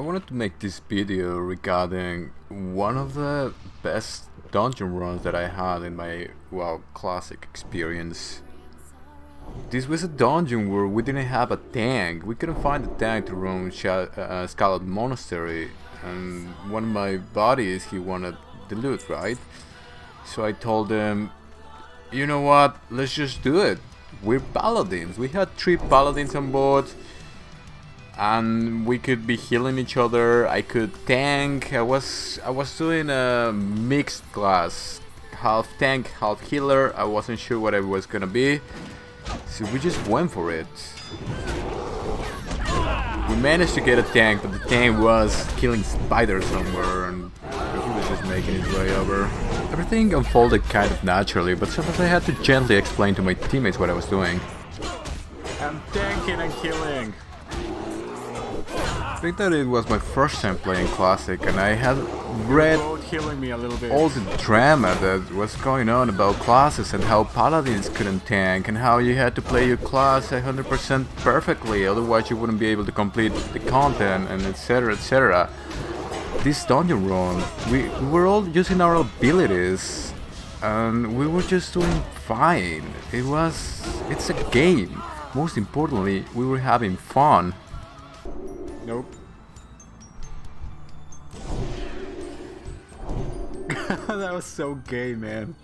I wanted to make this video regarding one of the best dungeon runs that I had in my WoW Classic experience. This was a dungeon where we didn't have a tank. We couldn't find a tank to run Scarlet Monastery, and one of my buddies, he wanted the loot, right? So I told him, you know what, let's just do it. We're paladins. We had 3 paladins on board, and we could be healing each other. I could tank. I was doing a mixed class, half tank, half healer. I wasn't sure what it was gonna be, so we just went for it. We managed to get a tank, but the tank was killing spiders somewhere, and he was just making his way over. Everything unfolded kind of naturally, but sometimes I had to gently explain to my teammates what I was doing. I'm tanking and killing. I think that it was my first time playing Classic, and I had read Healing me a little bit. all the drama that was going on about classes and how paladins couldn't tank and how you had to play your class 100% perfectly, otherwise you wouldn't be able to complete the content, and etc, etc. This dungeon run, we were all using our abilities and we were just doing fine. It's a game. Most importantly, we were having fun. Nope. That was so gay, man.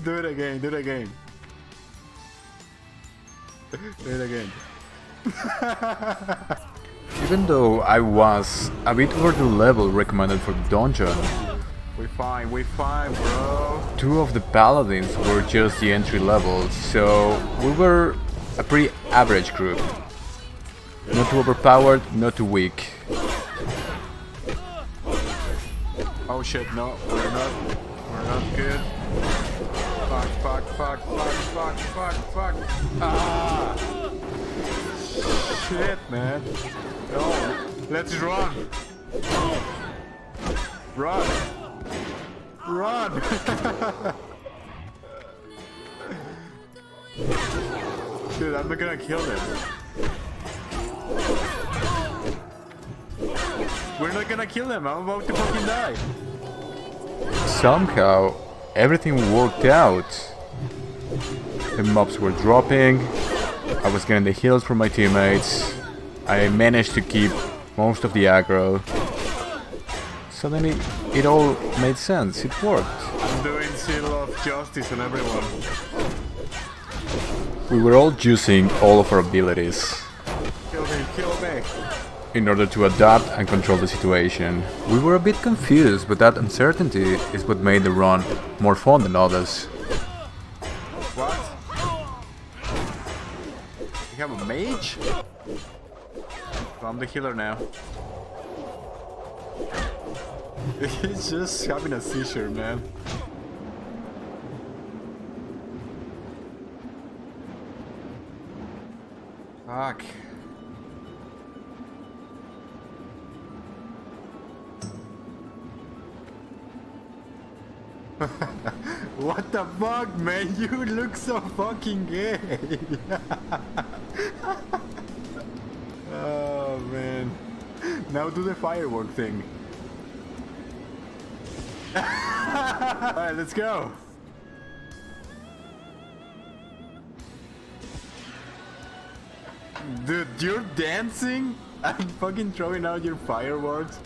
Do it again, do it again. Do it again. Even though I was a bit over the level recommended for the dungeon, We fine, bro. 2 of the paladins were just the entry level, so we were a pretty average group. Not too overpowered, not too weak. Oh shit, no, we're not good. Fuck. Ah! Shit, man. No, let's run. Run. Dude, I'm not gonna kill them. We're not gonna kill them. I'm about to fucking die. Somehow, everything worked out. The mobs were dropping, I was getting the heals from my teammates, I managed to keep most of the aggro. Suddenly, it all made sense, it worked. I'm doing seal of justice on everyone. We were all using all of our abilities Kill me. in order to adapt and control the situation. We were a bit confused, but that uncertainty is what made the run more fun than others. What? You have a mage? I'm the healer now. He's just having a seizure, man. Fuck. What the fuck, man? You look so fucking gay. Oh man. Now do the firework thing. Alright, let's go. Dude, you're dancing and fucking throwing out your fireworks.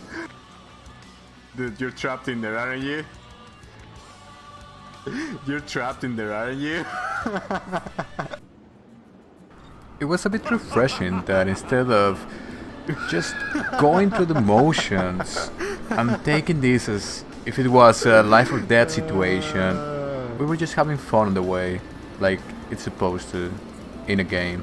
Dude, you're trapped in there, aren't you? You're trapped in there, aren't you? It was a bit refreshing that instead of just going through the motions and taking this as if it was a life or death situation, we were just having fun on the way, like it's supposed to in a game.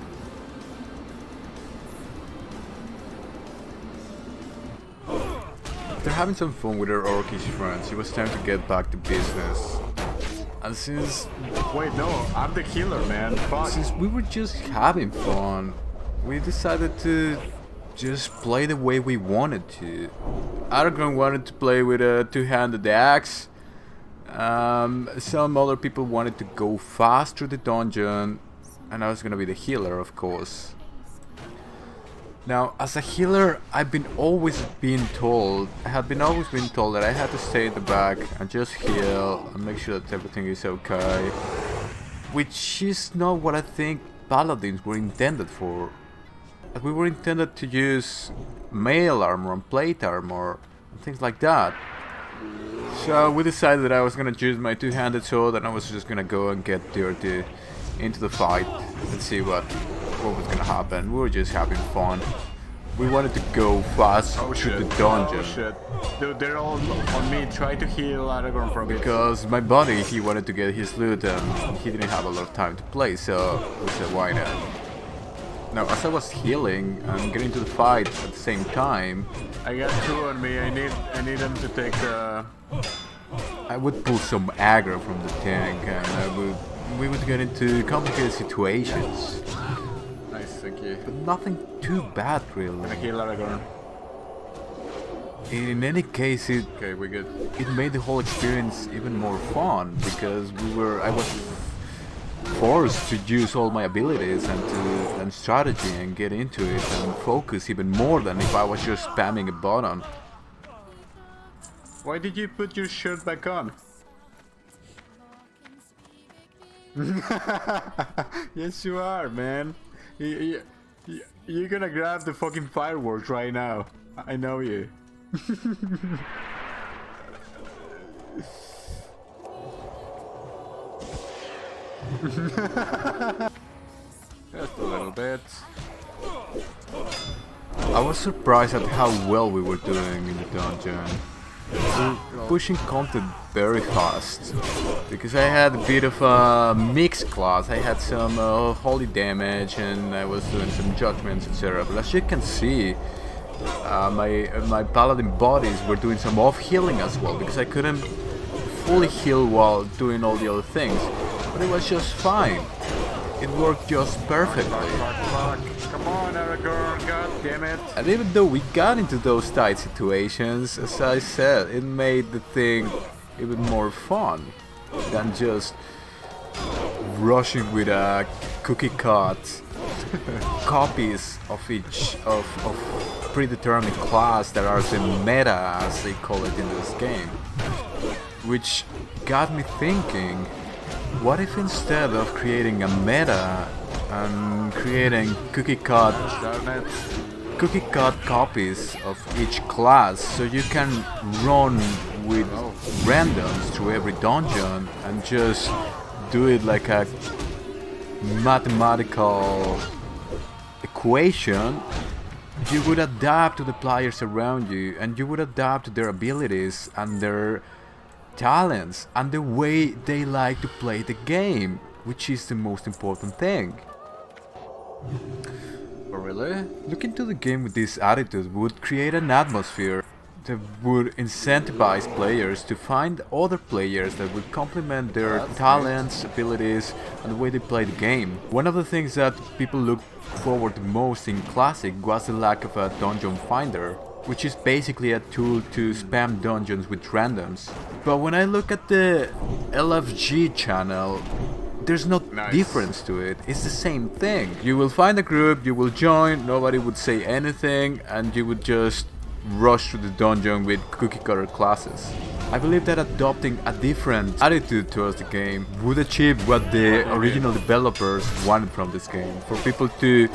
After having some fun with our orcish friends, it was time to get back to business. And since Wait, no, I'm the healer, man. Fuck. Since we were just having fun, we decided to just play the way we wanted to. Aragorn wanted to play with a 2-handed axe. Some other people wanted to go fast through the dungeon. and I was gonna be the healer, of course. Now, as a healer, I had always been told that I had to stay in the back and just heal and make sure that everything is okay. Which is not what I think paladins were intended for. Like, we were intended to use mail armor and plate armor and things like that. So we decided that I was gonna use my two-handed sword and I was just gonna go and get dirty into the fight and see what was gonna happen. We were just having fun. We wanted to go fast through the dungeon. Oh shit. Dude, they're all on me. Try to heal Aragorn from it. Because my buddy, he wanted to get his loot and he didn't have a lot of time to play, so we said why not. Now, as I was healing and getting to the fight at the same time, I got two on me. I need them to take the... I would pull some aggro from the tank and we would get into complicated situations. Nice, thank you. But nothing too bad, really. I heal Aragorn. In any case, Okay, we're good. it made the whole experience even more fun because I was forced to use all my abilities and strategy and get into it and focus even more than if I was just spamming a button. Why did you put your shirt back on? Yes, you are, man. You're gonna grab the fucking fireworks right now. I know you. Just a little bit. I was surprised at how well we were doing in the dungeon. We were pushing content very fast because I had a bit of a mixed class. I had some holy damage and I was doing some judgments, etc. But as you can see, my paladin bodies were doing some off healing as well because I couldn't fully heal while doing all the other things. But it was just fine. It worked just perfectly. Fuck. Come on, Aragorn, god damn it. And even though we got into those tight situations, as I said, it made the thing even more fun than just rushing with a cookie cut copies of each of predetermined class that are the meta, as they call it in this game. Which got me thinking, what if instead of creating a meta and creating cookie cut copies of each class so you can run with randoms through every dungeon and just do it like a mathematical equation, you would adapt to the players around you and you would adapt to their abilities and their talents and the way they like to play the game, which is the most important thing. Oh, really? Looking to the game with this attitude would create an atmosphere that would incentivize players to find other players that would complement their talents, abilities, and the way they play the game. One of the things that people look forward to most in Classic was the lack of a dungeon finder, which is basically a tool to spam dungeons with randoms. But when I look at the LFG channel, there's no difference to it. It's the same thing. You will find a group, you will join, nobody would say anything, and you would just rush through the dungeon with cookie cutter classes. I believe that adopting a different attitude towards the game would achieve what the original developers wanted from this game. For people to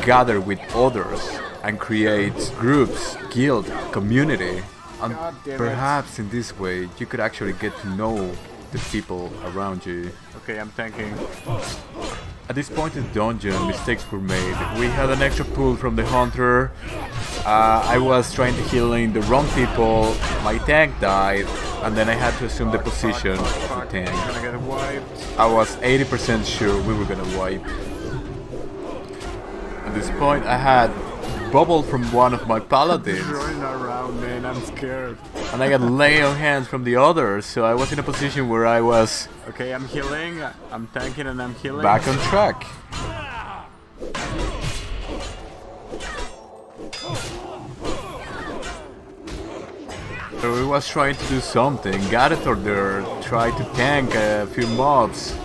gather with others and create groups, guild, community. And perhaps in this way you could actually get to know the people around you. Okay, I'm tanking. At this point in the dungeon, mistakes were made. We had an extra pull from the hunter. I was trying to heal in the wrong people. My tank died, and then I had to assume the position of the tank. Gonna get wiped. I was 80% sure we were gonna wipe. At this point, I had bubble from one of my paladins. Running around, man, I'm scared. And I got lay on hands from the others, so I was in a position where I was... Okay, I'm healing, I'm tanking and I'm healing. back on track. So he was trying to do something, got it or there, tried to tank a few mobs.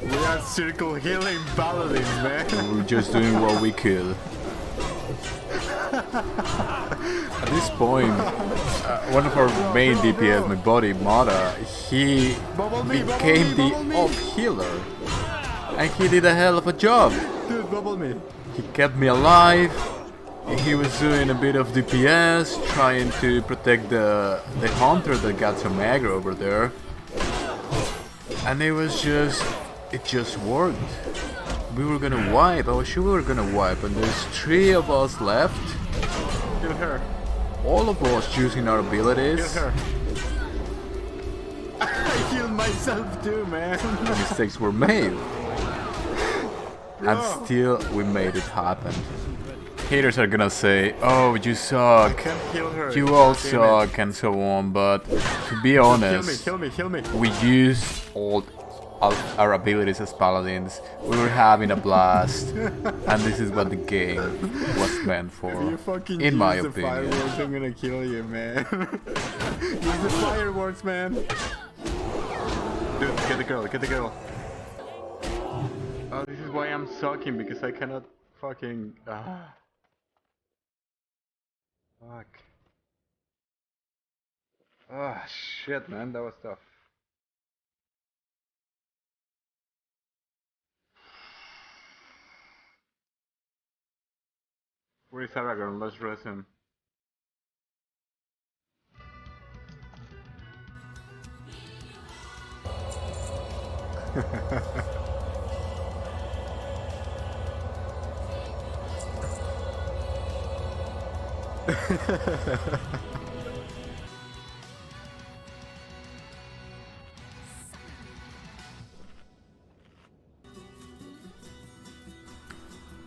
We are circle healing paladins, man. We're just doing what we could. At this point, one of our main DPS, my buddy Mata, he became the off-healer. And he did a hell of a job. Dude, bubble me. He kept me alive. He was doing a bit of DPS, trying to protect the hunter that got some aggro over there. And it just worked. We were gonna wipe, I was sure we were gonna wipe, and there's 3 of us left. Kill her. All of us using our abilities. Kill her. I killed myself too, man. Mistakes were made. And Bro. still we made it happen. Haters are gonna say, oh, you suck, Can't kill her. you all Damn it. suck, and so on, but to be honest, Kill me. we used all our abilities as paladins. We were having a blast, and this is what the game was meant for, You fucking in my use the opinion. fireworks, I'm gonna kill you, man. Use the fireworks, man. Dude, get the girl. Oh, this is why I'm sucking, because I cannot fucking... Fuck. Ah, shit, man, that was tough. Where is Aragorn? Let's dress him.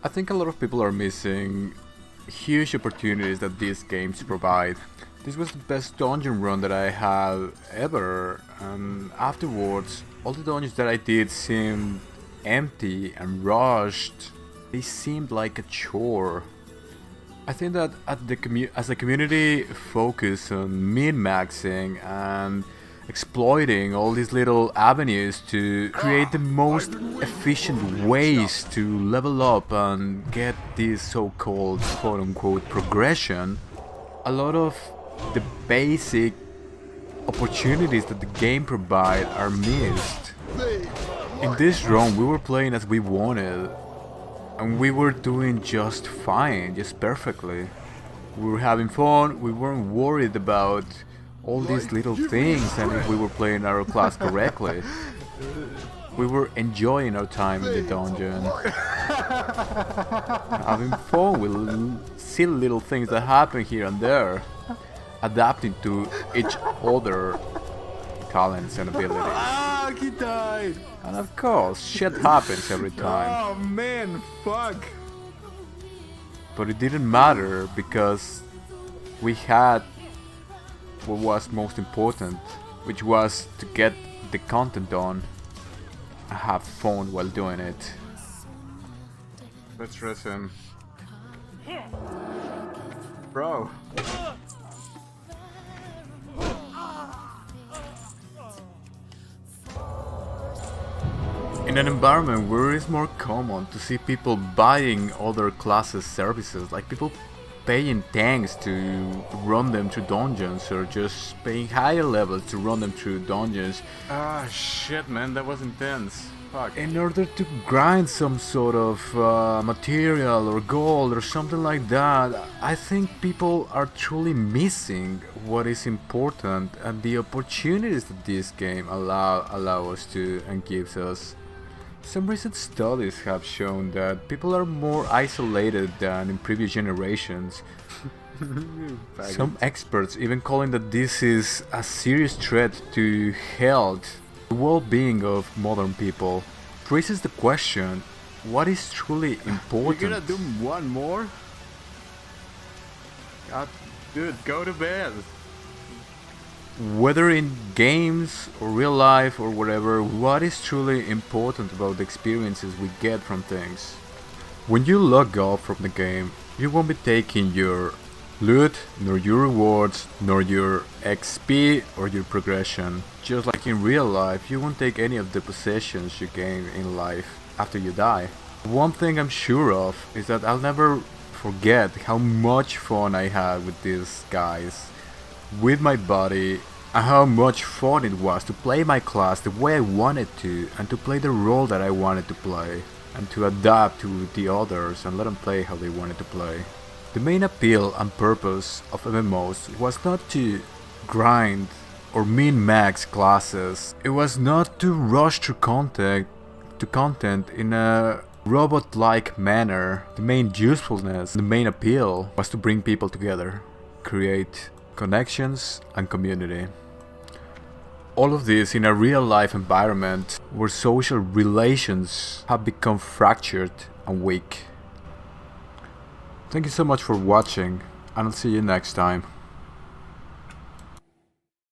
I think a lot of people are missing huge opportunities that these games provide. This was the best dungeon run that I had ever, and afterwards all the dungeons that I did seemed empty and rushed. They seemed like a chore. I think that as the community focus on min-maxing and exploiting all these little avenues to create the most efficient ways to level up and get this so-called quote-unquote progression, a lot of the basic opportunities that the game provide are missed. In this run we were playing as we wanted, and we were doing just fine, just perfectly. We were having fun, we weren't worried about all these little things and if we were playing our class correctly. We were enjoying our time in the dungeon, having fun with silly little things that happen here and there, adapting to each other talents and abilities. Ah, he died! And of course, shit happens every time. Oh man, fuck! But it didn't matter because we had what was most important, which was to get the content done and have fun while doing it. Let's dress him. Bro! In an environment where it's more common to see people buying other classes' services, like people paying tanks to run them through dungeons, or just paying higher levels to run them through dungeons, Ah, shit, man, that was intense. Fuck. in order to grind some sort of material or gold or something like that, I think people are truly missing what is important and the opportunities that this game allow us to and gives us. Some recent studies have shown that people are more isolated than in previous generations. Some experts even calling that this is a serious threat to health, the well-being of modern people. It raises the question, what is truly important? You're gonna do one more? God, dude, go to bed. Whether in games or real life or whatever, what is truly important about the experiences we get from things? When you log off from the game, you won't be taking your loot, nor your rewards, nor your XP or your progression. Just like in real life, you won't take any of the possessions you gain in life after you die. One thing I'm sure of is that I'll never forget how much fun I had with these guys, with my body, and how much fun it was to play my class the way I wanted to, and to play the role that I wanted to play, and to adapt to the others and let them play how they wanted to play. The main appeal and purpose of MMOs was not to grind or min-max classes. It was not to rush through content in a robot-like manner. The main usefulness, the main appeal was to bring people together, create connections and community. All of this in a real-life environment where social relations have become fractured and weak. Thank you so much for watching, and I'll see you next time.